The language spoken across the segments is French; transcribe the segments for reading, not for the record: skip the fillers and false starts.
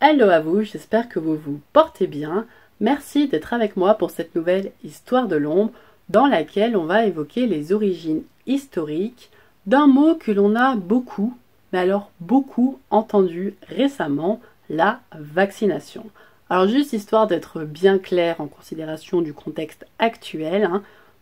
Hello à vous, j'espère que vous vous portez bien. Merci d'être avec moi pour cette nouvelle histoire de l'ombre dans laquelle on va évoquer les origines historiques d'un mot que l'on a beaucoup, mais alors beaucoup entendu récemment, la vaccination. Alors juste histoire d'être bien clair en considération du contexte actuel,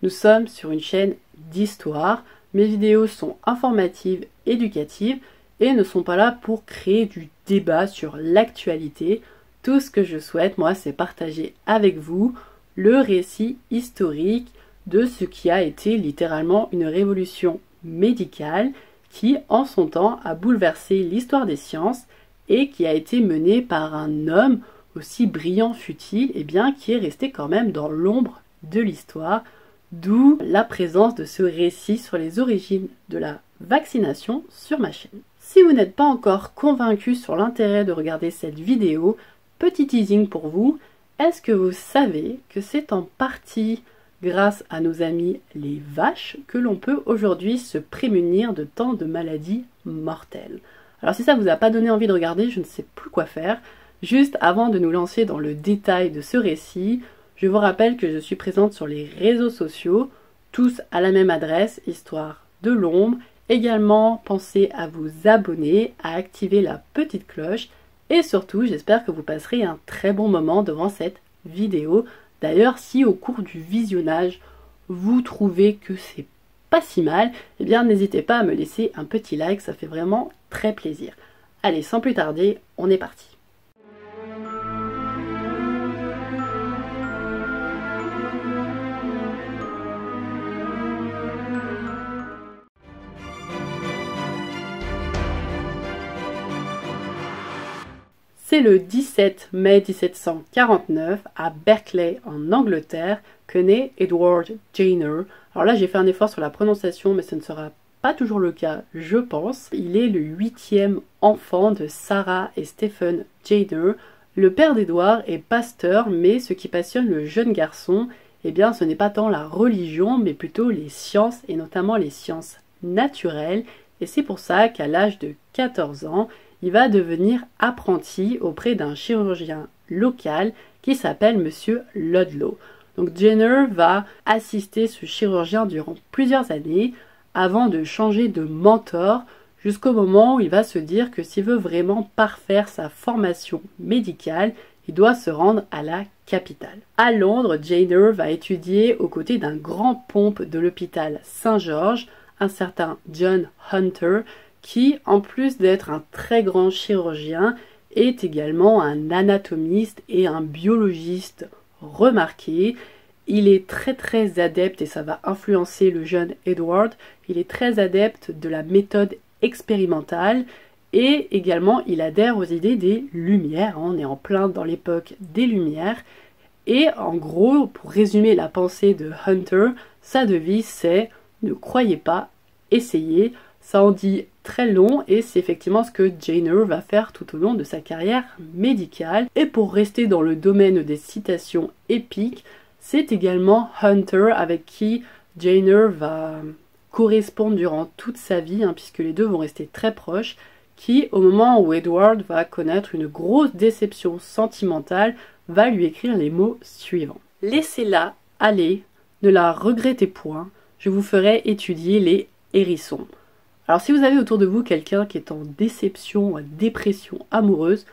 nous sommes sur une chaîne d'histoire. Mes vidéos sont informatives, éducatives et ne sont pas là pour créer du débat sur l'actualité. Tout ce que je souhaite, moi, c'est partager avec vous le récit historique de ce qui a été littéralement une révolution médicale qui, en son temps, a bouleversé l'histoire des sciences et qui a été menée par un homme aussi brillant fut-il, et bien qui est resté quand même dans l'ombre de l'histoire, d'où la présence de ce récit sur les origines de la vaccination sur ma chaîne. Si vous n'êtes pas encore convaincu sur l'intérêt de regarder cette vidéo, petit teasing pour vous, est-ce que vous savez que c'est en partie grâce à nos amis les vaches que l'on peut aujourd'hui se prémunir de tant de maladies mortelles? Alors si ça vous a pas donné envie de regarder, je ne sais plus quoi faire. Juste avant de nous lancer dans le détail de ce récit, je vous rappelle que je suis présente sur les réseaux sociaux, tous à la même adresse, Histoire de l'ombre. Également, pensez à vous abonner, à activer la petite cloche et surtout, j'espère que vous passerez un très bon moment devant cette vidéo. D'ailleurs, si au cours du visionnage, vous trouvez que c'est pas si mal, eh bien n'hésitez pas à me laisser un petit like, ça fait vraiment très plaisir. Allez, sans plus tarder, on est parti. C'est le 17 mai 1749 à Berkeley en Angleterre que naît Edward Jenner. Alors là j'ai fait un effort sur la prononciation mais ce ne sera pas toujours le cas je pense. Il est le 8e enfant de Sarah et Stephen Jenner. Le père d'Edward est pasteur mais ce qui passionne le jeune garçon, eh bien ce n'est pas tant la religion mais plutôt les sciences et notamment les sciences naturelles. Et c'est pour ça qu'à l'âge de 14 ans, il va devenir apprenti auprès d'un chirurgien local qui s'appelle Monsieur Ludlow. Donc Jenner va assister ce chirurgien durant plusieurs années avant de changer de mentor jusqu'au moment où il va se dire que s'il veut vraiment parfaire sa formation médicale, il doit se rendre à la capitale. À Londres, Jenner va étudier aux côtés d'un grand pompe de l'hôpital Saint-Georges, un certain John Hunter, qui, en plus d'être un très grand chirurgien, est également un anatomiste et un biologiste remarqué. Il est très adepte, et ça va influencer le jeune Edward, il est très adepte de la méthode expérimentale et également il adhère aux idées des Lumières. On est en plein dans l'époque des Lumières. Et en gros, pour résumer la pensée de Hunter, sa devise c'est « Ne croyez pas, essayez ». Ça en dit très long et c'est effectivement ce que Jenner va faire tout au long de sa carrière médicale. Et pour rester dans le domaine des citations épiques, c'est également Hunter avec qui Jenner va correspondre durant toute sa vie, puisque les deux vont rester très proches, qui au moment où Edward va connaître une grosse déception sentimentale, va lui écrire les mots suivants. « Laissez-la aller, ne la regrettez point, je vous ferai étudier les hérissons. » Alors si vous avez autour de vous quelqu'un qui est en déception, dépression amoureuse,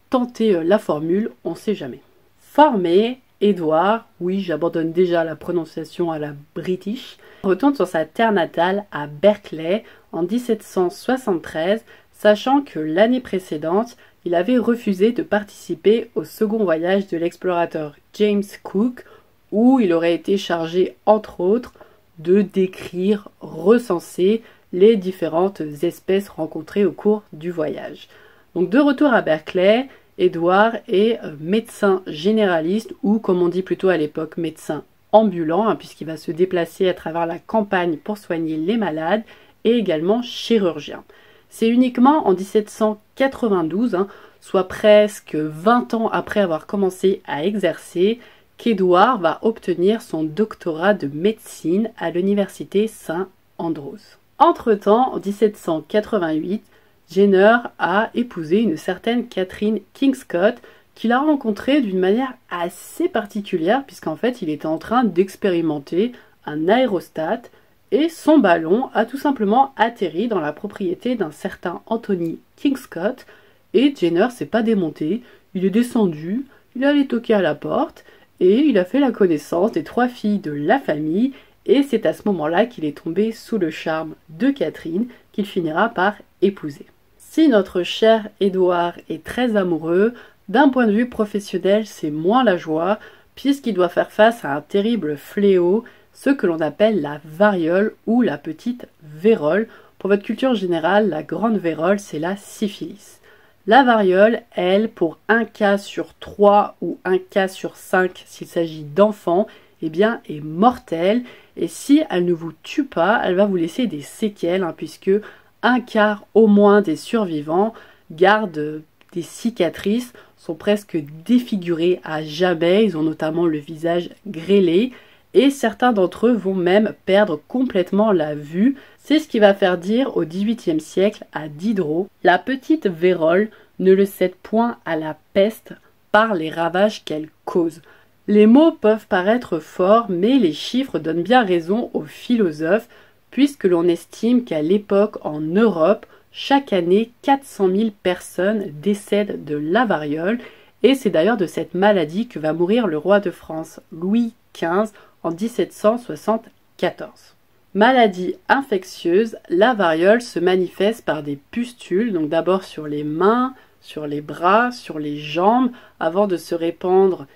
tentez la formule, on ne sait jamais. Formé, Edward, oui j'abandonne déjà la prononciation à la british, retourne sur sa terre natale à Berkeley en 1773, sachant que l'année précédente, il avait refusé de participer au second voyage de l'explorateur James Cook, où il aurait été chargé entre autres de décrire, recenser les différentes espèces rencontrées au cours du voyage. Donc de retour à Berkeley, Edward est médecin généraliste ou comme on dit plutôt à l'époque médecin ambulant puisqu'il va se déplacer à travers la campagne pour soigner les malades et également chirurgien. C'est uniquement en 1792, soit presque 20 ans après avoir commencé à exercer, qu'Edward va obtenir son doctorat de médecine à l'université St. Andrews. Entre-temps, en 1788, Jenner a épousé une certaine Catherine Kingscott qu'il a rencontrée d'une manière assez particulière puisqu'en fait il était en train d'expérimenter un aérostat et son ballon a tout simplement atterri dans la propriété d'un certain Anthony Kingscott et Jenner s'est pas démonté, il est descendu, il est allé toquer à la porte et il a fait la connaissance des 3 filles de la famille et c'est à ce moment-là qu'il est tombé sous le charme de Catherine qu'il finira par épouser. Si notre cher Édouard est très amoureux, d'un point de vue professionnel, c'est moins la joie, puisqu'il doit faire face à un terrible fléau, ce que l'on appelle la variole ou la petite vérole. Pour votre culture générale, la grande vérole, c'est la syphilis. La variole, elle, pour 1 cas sur 3 ou 1 cas sur 5 s'il s'agit d'enfants, eh bien, est mortelle. Et si elle ne vous tue pas, elle va vous laisser des séquelles, puisque 1/4 au moins des survivants gardent des cicatrices, sont presque défigurés à jamais, ils ont notamment le visage grêlé et certains d'entre eux vont même perdre complètement la vue. C'est ce qui va faire dire au XVIIIe siècle à Diderot « La petite vérole ne le cède point à la peste par les ravages qu'elle cause ». Les mots peuvent paraître forts, mais les chiffres donnent bien raison aux philosophes puisque l'on estime qu'à l'époque en Europe, chaque année 400 000 personnes décèdent de la variole et c'est d'ailleurs de cette maladie que va mourir le roi de France Louis XV en 1774. Maladie infectieuse, la variole se manifeste par des pustules, donc d'abord sur les mains, sur les bras, sur les jambes, avant de se répandre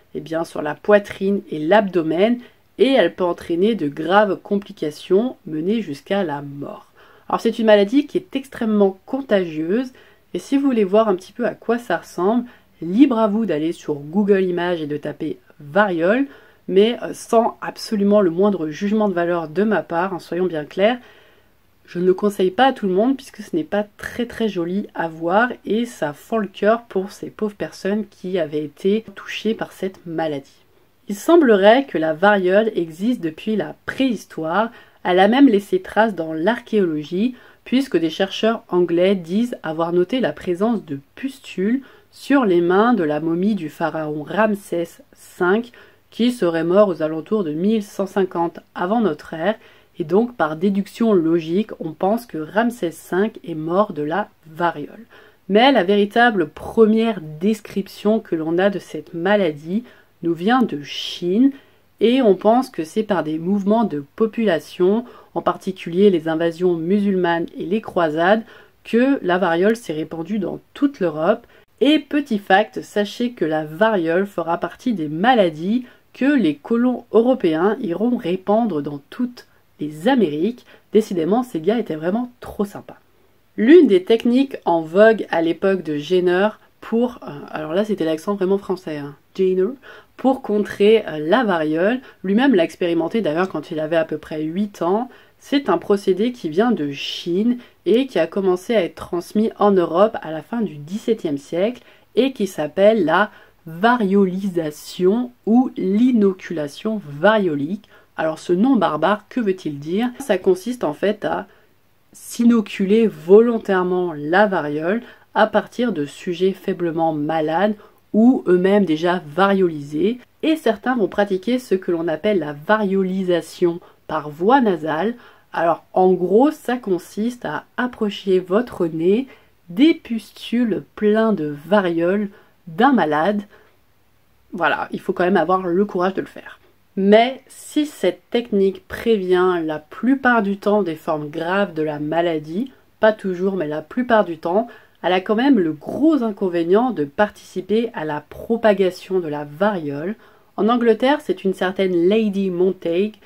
sur la poitrine et l'abdomen, et elle peut entraîner de graves complications menées jusqu'à la mort. Alors c'est une maladie qui est extrêmement contagieuse, et si vous voulez voir un petit peu à quoi ça ressemble, libre à vous d'aller sur Google Images et de taper variole, mais sans absolument le moindre jugement de valeur de ma part, soyons bien clairs. Je ne le conseille pas à tout le monde puisque ce n'est pas très très joli à voir et ça fend le cœur pour ces pauvres personnes qui avaient été touchées par cette maladie. Il semblerait que la variole existe depuis la préhistoire, elle a même laissé trace dans l'archéologie puisque des chercheurs anglais disent avoir noté la présence de pustules sur les mains de la momie du pharaon Ramsès V qui serait mort aux alentours de 1150 avant notre ère. Et donc, par déduction logique, on pense que Ramsès V est mort de la variole. Mais la véritable première description que l'on a de cette maladie nous vient de Chine et on pense que c'est par des mouvements de population, en particulier les invasions musulmanes et les croisades, que la variole s'est répandue dans toute l'Europe. Et petit fact, sachez que la variole fera partie des maladies que les colons européens iront répandre dans toutes les Amériques. Décidément, ces gars étaient vraiment trop sympas. L'une des techniques en vogue à l'époque de Jenner pour, alors là c'était l'accent vraiment français, Jenner, pour contrer la variole, lui-même l'a expérimenté d'ailleurs quand il avait à peu près 8 ans, c'est un procédé qui vient de Chine et qui a commencé à être transmis en Europe à la fin du XVIIe siècle et qui s'appelle la variolisation ou l'inoculation variolique. Alors ce nom barbare, que veut-il dire? Ça consiste en fait à s'inoculer volontairement la variole à partir de sujets faiblement malades ou eux-mêmes déjà variolisés. Et certains vont pratiquer ce que l'on appelle la variolisation par voie nasale. Alors en gros, ça consiste à approcher votre nez des pustules pleins de variole d'un malade. Voilà, il faut quand même avoir le courage de le faire. Mais si cette technique prévient la plupart du temps des formes graves de la maladie, pas toujours mais la plupart du temps, elle a quand même le gros inconvénient de participer à la propagation de la variole. En Angleterre, c'est une certaine Lady Montague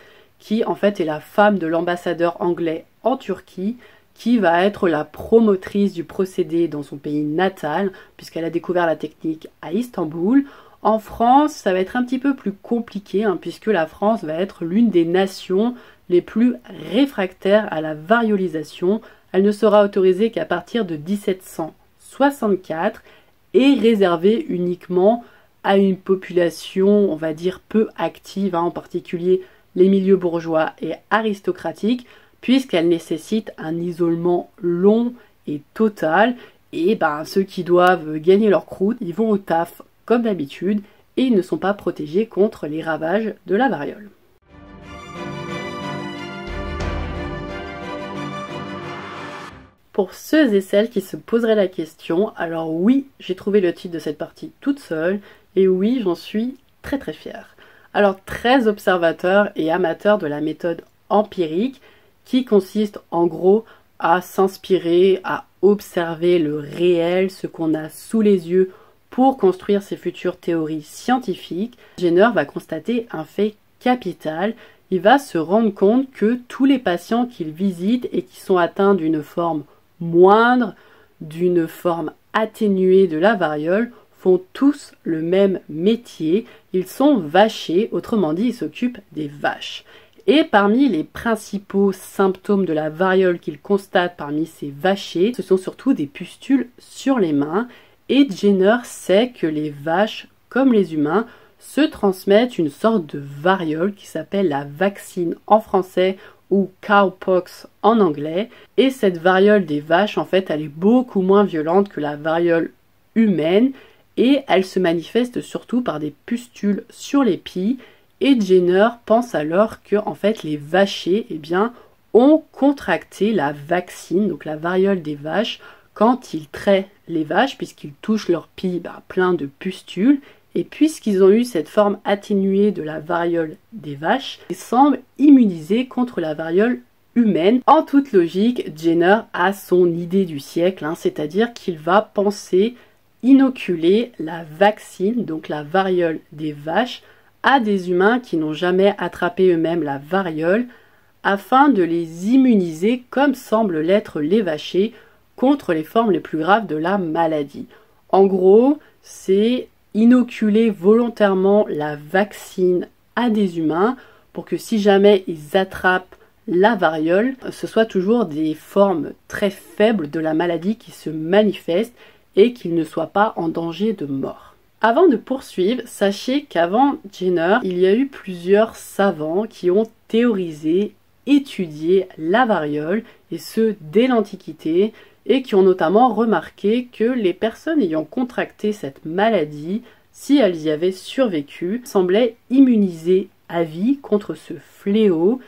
qui en fait est la femme de l'ambassadeur anglais en Turquie, qui va être la promotrice du procédé dans son pays natal, puisqu'elle a découvert la technique à Istanbul. En France, ça va être un petit peu plus compliqué, puisque la France va être l'une des nations les plus réfractaires à la variolisation. Elle ne sera autorisée qu'à partir de 1764 et réservée uniquement à une population, on va dire, peu active, en particulier les milieux bourgeois et aristocratiques, puisqu'elle nécessite un isolement long est total et ceux qui doivent gagner leur croûte, ils vont au taf comme d'habitude et ils ne sont pas protégés contre les ravages de la variole. Pour ceux et celles qui se poseraient la question, alors oui, j'ai trouvé le titre de cette partie toute seule, et oui, j'en suis très très fière. Alors, très observateur et amateur de la méthode empirique, qui consiste en gros à s'inspirer, à observer le réel, ce qu'on a sous les yeux, pour construire ses futures théories scientifiques, Jenner va constater un fait capital. Il va se rendre compte que tous les patients qu'il visite et qui sont atteints d'une forme moindre, d'une forme atténuée de la variole, font tous le même métier. Ils sont vachers, autrement dit, ils s'occupent des vaches. Et parmi les principaux symptômes de la variole qu'il constate parmi ces vachers, ce sont surtout des pustules sur les mains. Et Jenner sait que les vaches, comme les humains, se transmettent une sorte de variole qui s'appelle la vaccine en français ou cowpox en anglais. Et cette variole des vaches, en fait, elle est beaucoup moins violente que la variole humaine et elle se manifeste surtout par des pustules sur les pieds. Et Jenner pense alors que, en fait, les vachers, ont contracté la vaccine, donc la variole des vaches, quand ils traient les vaches, puisqu'ils touchent leurs pieds plein de pustules. Et puisqu'ils ont eu cette forme atténuée de la variole des vaches, ils semblent immunisés contre la variole humaine. En toute logique, Jenner a son idée du siècle, c'est-à-dire qu'il va penser inoculer la vaccine, donc la variole des vaches, à des humains qui n'ont jamais attrapé eux-mêmes la variole, afin de les immuniser, comme semblent l'être les vachers, contre les formes les plus graves de la maladie. En gros, c'est inoculer volontairement la vaccine à des humains pour que si jamais ils attrapent la variole, ce soit toujours des formes très faibles de la maladie qui se manifestent et qu'ils ne soient pas en danger de mort. Avant de poursuivre, sachez qu'avant Jenner, il y a eu plusieurs savants qui ont théorisé, étudié la variole, et ce dès l'Antiquité, et qui ont notamment remarqué que les personnes ayant contracté cette maladie, si elles y avaient survécu, semblaient immunisées à vie contre ce fléau.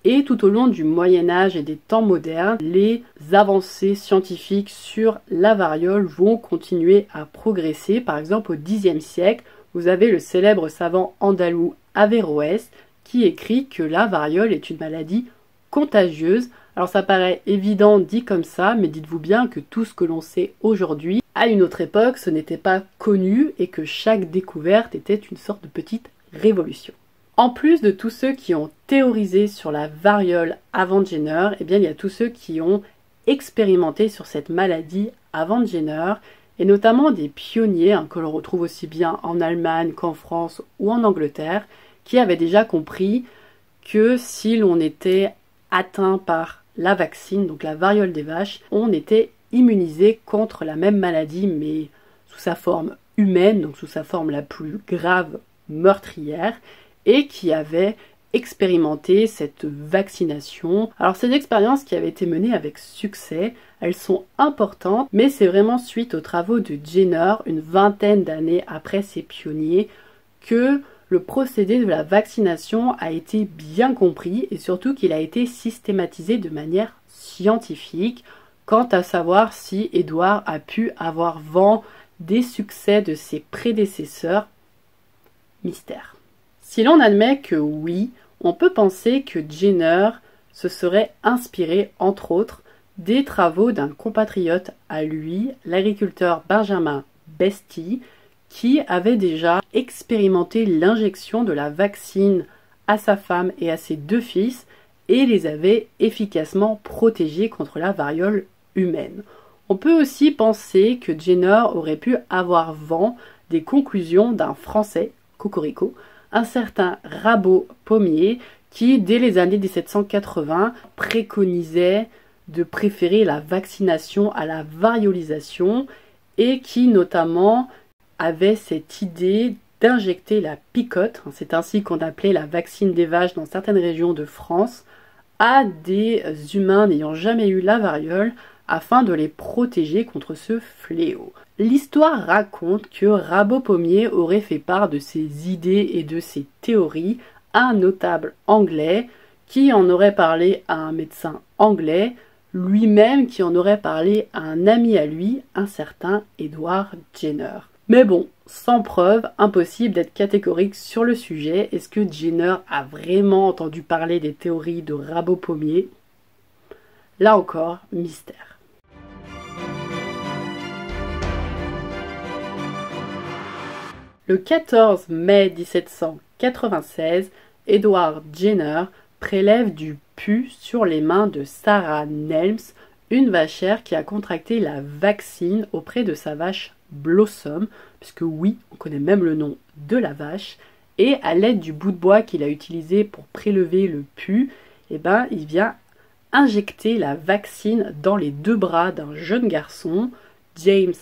Et tout au long du Moyen-Âge et des temps modernes, les avancées scientifiques sur la variole vont continuer à progresser. Par exemple, au Xe siècle, vous avez le célèbre savant andalou Averroès qui écrit que la variole est une maladie contagieuse. Alors ça paraît évident dit comme ça, mais dites-vous bien que tout ce que l'on sait aujourd'hui, à une autre époque, ce n'était pas connu et que chaque découverte était une sorte de petite révolution. En plus de tous ceux qui ont théorisé sur la variole avant Jenner, il y a tous ceux qui ont expérimenté sur cette maladie avant Jenner, et notamment des pionniers que l'on retrouve aussi bien en Allemagne qu'en France ou en Angleterre, qui avaient déjà compris que si l'on était atteint par la vaccine, donc la variole des vaches, on était immunisé contre la même maladie, mais sous sa forme humaine, donc sous sa forme la plus grave, meurtrière, et qui avait expérimenté cette vaccination. Alors ces expériences qui avaient été menées avec succès, elles sont importantes, mais c'est vraiment suite aux travaux de Jenner, une vingtaine d'années après ces pionniers, que le procédé de la vaccination a été bien compris et surtout qu'il a été systématisé de manière scientifique quant à savoir si Édouard a pu avoir vent des succès de ses prédécesseurs. Mystère. Si l'on admet que oui, on peut penser que Jenner se serait inspiré, entre autres, des travaux d'un compatriote à lui, l'agriculteur Benjamin Besty, qui avait déjà expérimenté l'injection de la vaccine à sa femme et à ses 2 fils et les avait efficacement protégés contre la variole humaine. On peut aussi penser que Jenner aurait pu avoir vent des conclusions d'un Français, Cocorico, un certain Rabot-Pommier, qui, dès les années 1780, préconisait de préférer la vaccination à la variolisation et qui, notamment, avait cette idée d'injecter la picote, c'est ainsi qu'on appelait la vaccine des vaches dans certaines régions de France, à des humains n'ayant jamais eu la variole, afin de les protéger contre ce fléau. L'histoire raconte que Rabot Pommier aurait fait part de ses idées et de ses théories à un notable anglais qui en aurait parlé à un médecin anglais, lui-même qui en aurait parlé à un ami à lui, un certain Edward Jenner. Mais bon, sans preuve, impossible d'être catégorique sur le sujet. Est-ce que Jenner a vraiment entendu parler des théories de Rabot Pommier? Là encore, mystère. Le 14 mai 1796, Edward Jenner prélève du pus sur les mains de Sarah Nelms, une vachère qui a contracté la vaccine auprès de sa vache Blossom, puisque oui, on connaît même le nom de la vache, et à l'aide du bout de bois qu'il a utilisé pour prélever le pus, il vient injecter la vaccine dans les 2 bras d'un jeune garçon, James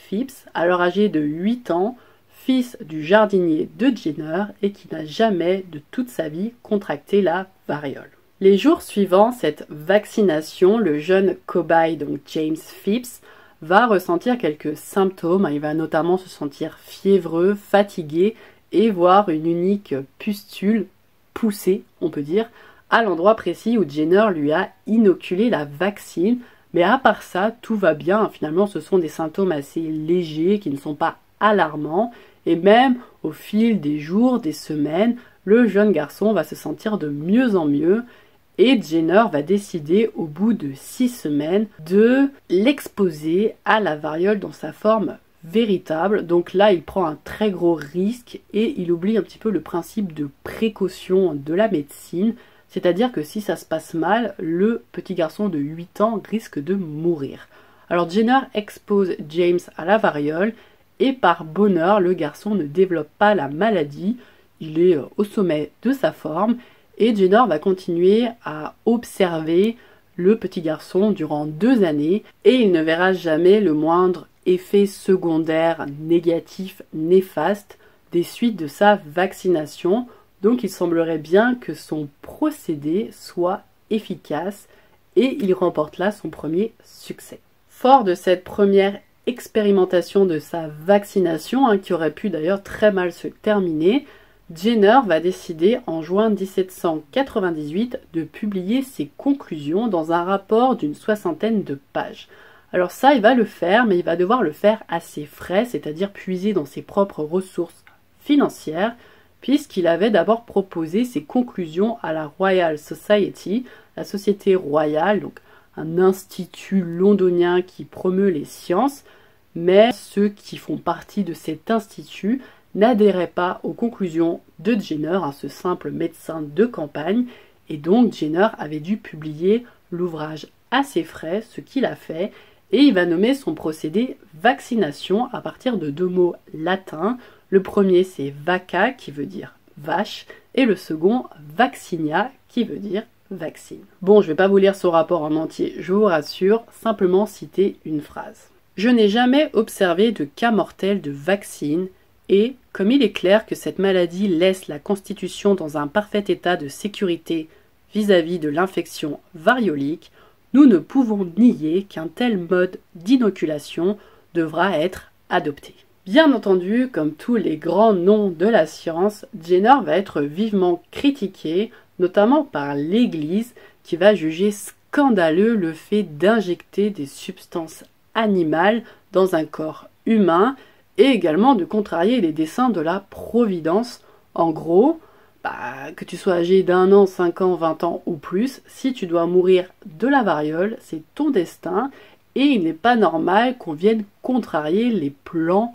Phipps, alors âgé de 8 ans, fils du jardinier de Jenner et qui n'a jamais de toute sa vie contracté la variole. Les jours suivant cette vaccination, le jeune cobaye, donc James Phipps, va ressentir quelques symptômes. Il va notamment se sentir fiévreux, fatigué et voir une unique pustule pousser, on peut dire, à l'endroit précis où Jenner lui a inoculé la vaccine. Mais à part ça, tout va bien. Finalement, ce sont des symptômes assez légers qui ne sont pas alarmants. Et même au fil des jours, des semaines, le jeune garçon va se sentir de mieux en mieux. Et Jenner va décider au bout de 6 semaines de l'exposer à la variole dans sa forme véritable. Donc là, il prend un très gros risque et il oublie un petit peu le principe de précaution de la médecine. C'est-à-dire que si ça se passe mal, le petit garçon de 8 ans risque de mourir. Alors Jenner expose James à la variole et par bonheur, le garçon ne développe pas la maladie. Il est au sommet de sa forme. Et Jenner va continuer à observer le petit garçon durant 2 années et il ne verra jamais le moindre effet secondaire négatif, néfaste des suites de sa vaccination. Donc il semblerait bien que son procédé soit efficace et il remporte là son premier succès. Fort de cette première expérimentation de sa vaccination, qui aurait pu d'ailleurs très mal se terminer, Jenner va décider en juin 1798 de publier ses conclusions dans un rapport d'une 60aine de pages. Alors ça, il va le faire, mais il va devoir le faire à ses frais, c'est-à-dire puiser dans ses propres ressources financières, puisqu'il avait d'abord proposé ses conclusions à la Royal Society, la Société royale, donc un institut londonien qui promeut les sciences, mais ceux qui font partie de cet institut n'adhérait pas aux conclusions de Jenner, ce simple médecin de campagne, et donc Jenner avait dû publier l'ouvrage à ses frais, ce qu'il a fait, et il va nommer son procédé vaccination à partir de 2 mots latins. Le premier c'est vacca qui veut dire vache, et le second vaccinia qui veut dire vaccine. Bon, je ne vais pas vous lire ce rapport en entier, je vous rassure, simplement citer une phrase. Je n'ai jamais observé de cas mortel de vaccine. Et, comme il est clair que cette maladie laisse la constitution dans un parfait état de sécurité vis-à-vis de l'infection variolique, nous ne pouvons nier qu'un tel mode d'inoculation devra être adopté. Bien entendu, comme tous les grands noms de la science, Jenner va être vivement critiqué, notamment par l'Église, qui va juger scandaleux le fait d'injecter des substances animales dans un corps humain, et également de contrarier les desseins de la Providence. En gros, que tu sois âgé d'1 an, 5 ans, 20 ans ou plus, si tu dois mourir de la variole, c'est ton destin, et il n'est pas normal qu'on vienne contrarier les plans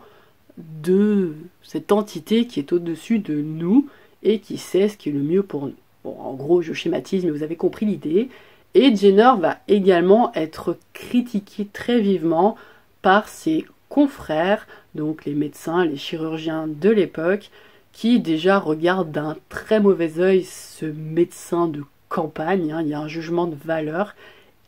de cette entité qui est au-dessus de nous et qui sait ce qui est le mieux pour nous. Bon, en gros, je schématise, mais vous avez compris l'idée. Et Jenner va également être critiqué très vivement par ses confrères, donc les médecins, les chirurgiens de l'époque, qui déjà regardent d'un très mauvais œil ce médecin de campagne, il y a un jugement de valeur,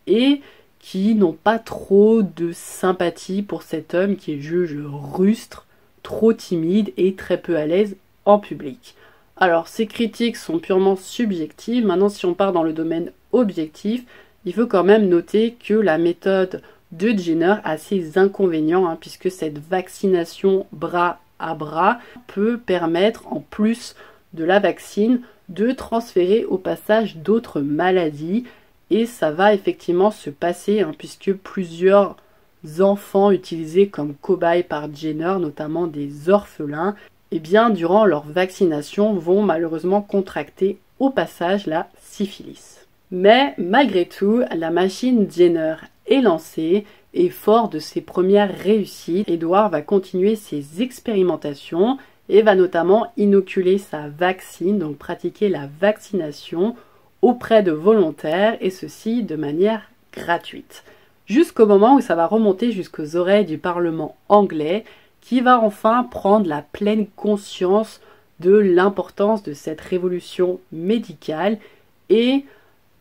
et qui n'ont pas trop de sympathie pour cet homme qui est juge rustre, trop timide et très peu à l'aise en public. Alors ces critiques sont purement subjectives, maintenant si on part dans le domaine objectif, Il faut quand même noter que la méthode de Jenner a ses inconvénients, puisque cette vaccination bras à bras peut permettre, en plus de la vaccine, de transférer au passage d'autres maladies. Et ça va effectivement se passer, puisque plusieurs enfants utilisés comme cobayes par Jenner, notamment des orphelins, durant leur vaccination vont malheureusement contracter au passage la syphilis. Mais malgré tout, la machine Jenner est lancée et fort de ses premières réussites, Edward va continuer ses expérimentations et va notamment inoculer sa vaccine, donc pratiquer la vaccination auprès de volontaires, et ceci de manière gratuite. Jusqu'au moment où ça va remonter jusqu'aux oreilles du Parlement anglais, qui va enfin prendre la pleine conscience de l'importance de cette révolution médicale et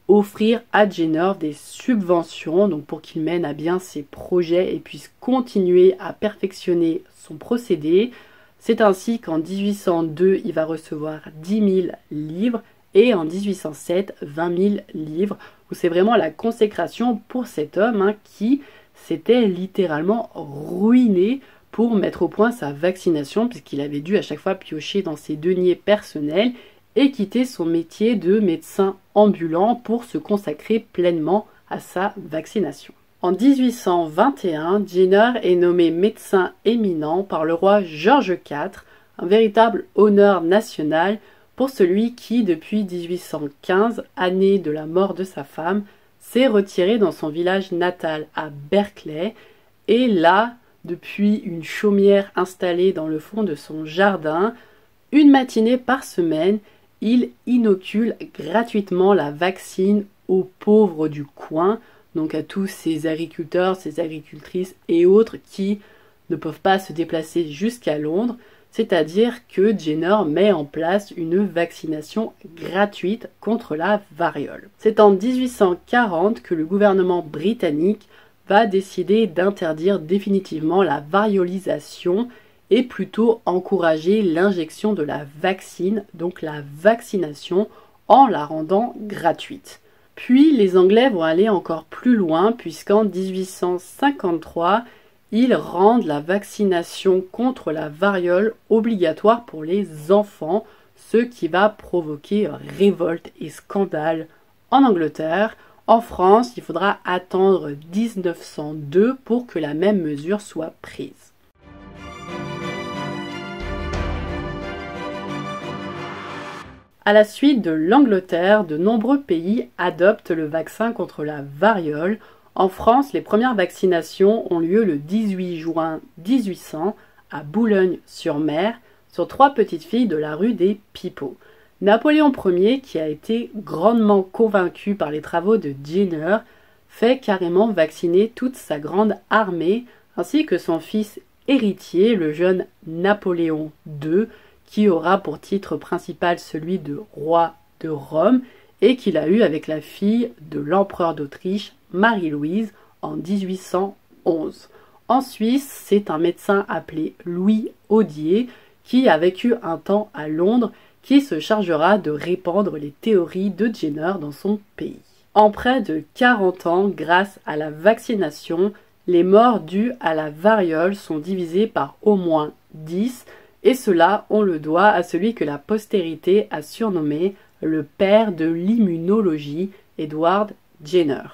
offrir à Jenner des subventions, donc pour qu'il mène à bien ses projets et puisse continuer à perfectionner son procédé. C'est ainsi qu'en 1802, il va recevoir 10 000 livres et en 1807, 20 000 livres, où c'est vraiment la consécration pour cet homme qui s'était littéralement ruiné pour mettre au point sa vaccination, puisqu'il avait dû à chaque fois piocher dans ses deniers personnels et quitter son métier de médecin ambulant pour se consacrer pleinement à sa vaccination. En 1821, Jenner est nommé médecin éminent par le roi George IV, un véritable honneur national pour celui qui, depuis 1815, année de la mort de sa femme, s'est retiré dans son village natal à Berkeley, et là, depuis une chaumière installée dans le fond de son jardin, une matinée par semaine, il inocule gratuitement la vaccine aux pauvres du coin, donc à tous ces agriculteurs, ces agricultrices et autres qui ne peuvent pas se déplacer jusqu'à Londres, c'est-à-dire que Jenner met en place une vaccination gratuite contre la variole. C'est en 1840 que le gouvernement britannique va décider d'interdire définitivement la variolisation et plutôt encourager l'injection de la vaccine, donc la vaccination, en la rendant gratuite. Puis les Anglais vont aller encore plus loin, puisqu'en 1853, ils rendent la vaccination contre la variole obligatoire pour les enfants, ce qui va provoquer révolte et scandale en Angleterre. En France, il faudra attendre 1902 pour que la même mesure soit prise. À la suite de l'Angleterre, de nombreux pays adoptent le vaccin contre la variole. En France, les premières vaccinations ont lieu le 18 juin 1800 à Boulogne-sur-Mer sur 3 petites filles de la rue des Pipots. Napoléon Ier, qui a été grandement convaincu par les travaux de Jenner, fait carrément vacciner toute sa grande armée, ainsi que son fils héritier, le jeune Napoléon II, qui aura pour titre principal celui de roi de Rome, et qu'il a eu avec la fille de l'empereur d'Autriche, Marie-Louise, en 1811. En Suisse, c'est un médecin appelé Louis Audier, qui a vécu un temps à Londres, qui se chargera de répandre les théories de Jenner dans son pays. En près de 40 ans, grâce à la vaccination, les morts dues à la variole sont divisées par au moins 10, et cela, on le doit à celui que la postérité a surnommé le père de l'immunologie, Edward Jenner.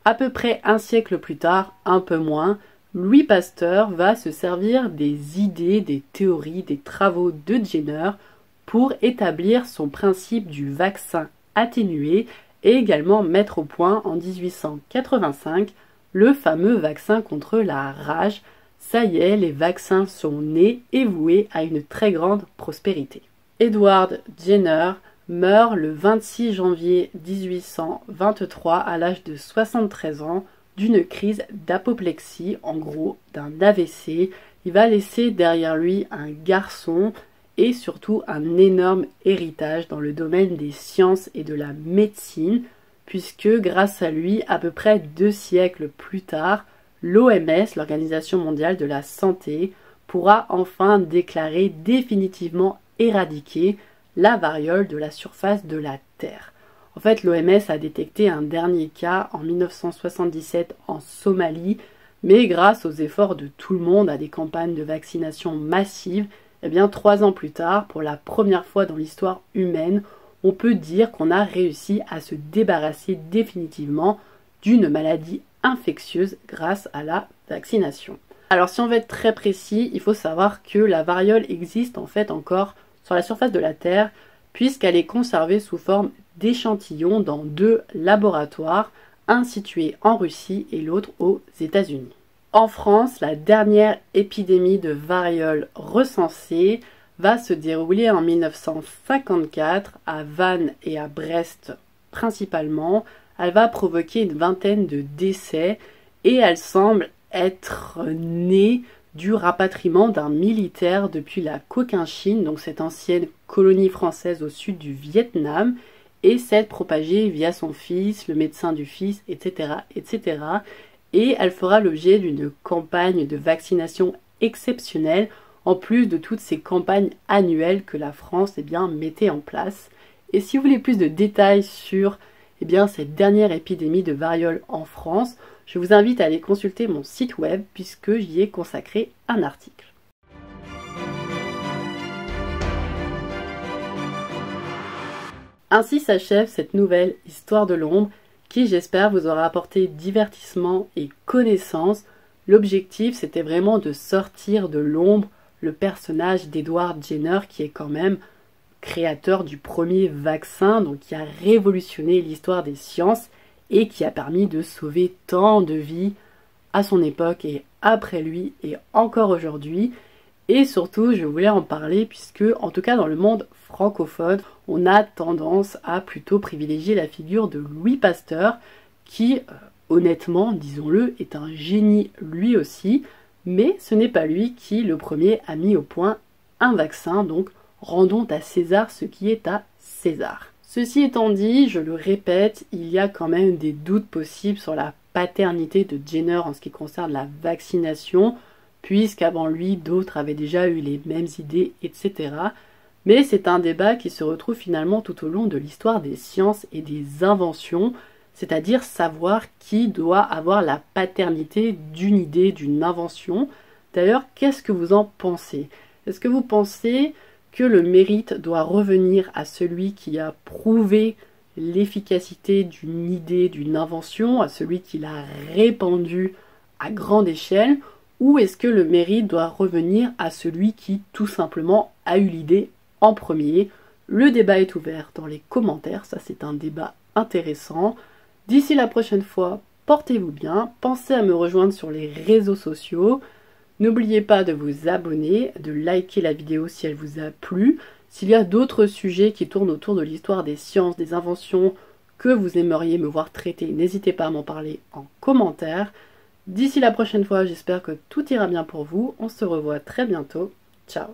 À peu près un siècle plus tard, un peu moins, Louis Pasteur va se servir des idées, des théories, des travaux de Jenner pour établir son principe du vaccin atténué et également mettre au point en 1885 le fameux vaccin contre la rage. Ça y est, les vaccins sont nés et voués à une très grande prospérité. Edward Jenner meurt le 26 janvier 1823 à l'âge de 73 ans d'une crise d'apoplexie, en gros d'un AVC. Il va laisser derrière lui un garçon et surtout un énorme héritage dans le domaine des sciences et de la médecine, puisque grâce à lui, à peu près 2 siècles plus tard, l'OMS, l'Organisation mondiale de la santé, pourra enfin déclarer définitivement éradiquer la variole de la surface de la Terre. En fait, l'OMS a détecté un dernier cas en 1977 en Somalie, mais grâce aux efforts de tout le monde à des campagnes de vaccination massives, eh bien 3 ans plus tard, pour la première fois dans l'histoire humaine, on peut dire qu'on a réussi à se débarrasser définitivement d'une maladie infectieuse grâce à la vaccination. Alors si on veut être très précis, il faut savoir que la variole existe en fait encore sur la surface de la Terre, puisqu'elle est conservée sous forme d'échantillons dans 2 laboratoires, un situé en Russie et l'autre aux États-Unis. En France, la dernière épidémie de variole recensée va se dérouler en 1954 à Vannes et à Brest principalement. Elle va provoquer une vingtaine de décès et elle semble être née du rapatriement d'un militaire depuis la Cochinchine, donc cette ancienne colonie française au sud du Vietnam, et s'être propagée via son fils, le médecin du fils, etc., etc. Et elle fera l'objet d'une campagne de vaccination exceptionnelle, en plus de toutes ces campagnes annuelles que la France mettait en place. Et si vous voulez plus de détails sur cette dernière épidémie de variole en France, je vous invite à aller consulter mon site web puisque j'y ai consacré un article. Ainsi s'achève cette nouvelle histoire de l'ombre qui, j'espère, vous aura apporté divertissement et connaissance. L'objectif, c'était vraiment de sortir de l'ombre le personnage d'Edward Jenner qui est quand même créateur du premier vaccin, donc qui a révolutionné l'histoire des sciences et qui a permis de sauver tant de vies à son époque et après lui et encore aujourd'hui. Et surtout, je voulais en parler puisque, en tout cas dans le monde francophone, on a tendance à plutôt privilégier la figure de Louis Pasteur qui, honnêtement, disons-le, est un génie lui aussi, mais ce n'est pas lui qui, le premier, a mis au point un vaccin, donc rendons à César ce qui est à César. Ceci étant dit, je le répète, il y a quand même des doutes possibles sur la paternité de Jenner en ce qui concerne la vaccination, puisqu'avant lui, d'autres avaient déjà eu les mêmes idées, etc. Mais c'est un débat qui se retrouve finalement tout au long de l'histoire des sciences et des inventions, c'est-à-dire savoir qui doit avoir la paternité d'une idée, d'une invention. D'ailleurs, qu'est-ce que vous en pensez? Est-ce que vous pensez que le mérite doit revenir à celui qui a prouvé l'efficacité d'une idée, d'une invention, à celui qui l'a répandue à grande échelle, ou est-ce que le mérite doit revenir à celui qui tout simplement a eu l'idée en premier? Le débat est ouvert dans les commentaires, ça c'est un débat intéressant. D'ici la prochaine fois, portez-vous bien, pensez à me rejoindre sur les réseaux sociaux. N'oubliez pas de vous abonner, de liker la vidéo si elle vous a plu. S'il y a d'autres sujets qui tournent autour de l'histoire des sciences, des inventions que vous aimeriez me voir traiter, n'hésitez pas à m'en parler en commentaire. D'ici la prochaine fois, j'espère que tout ira bien pour vous. On se revoit très bientôt. Ciao!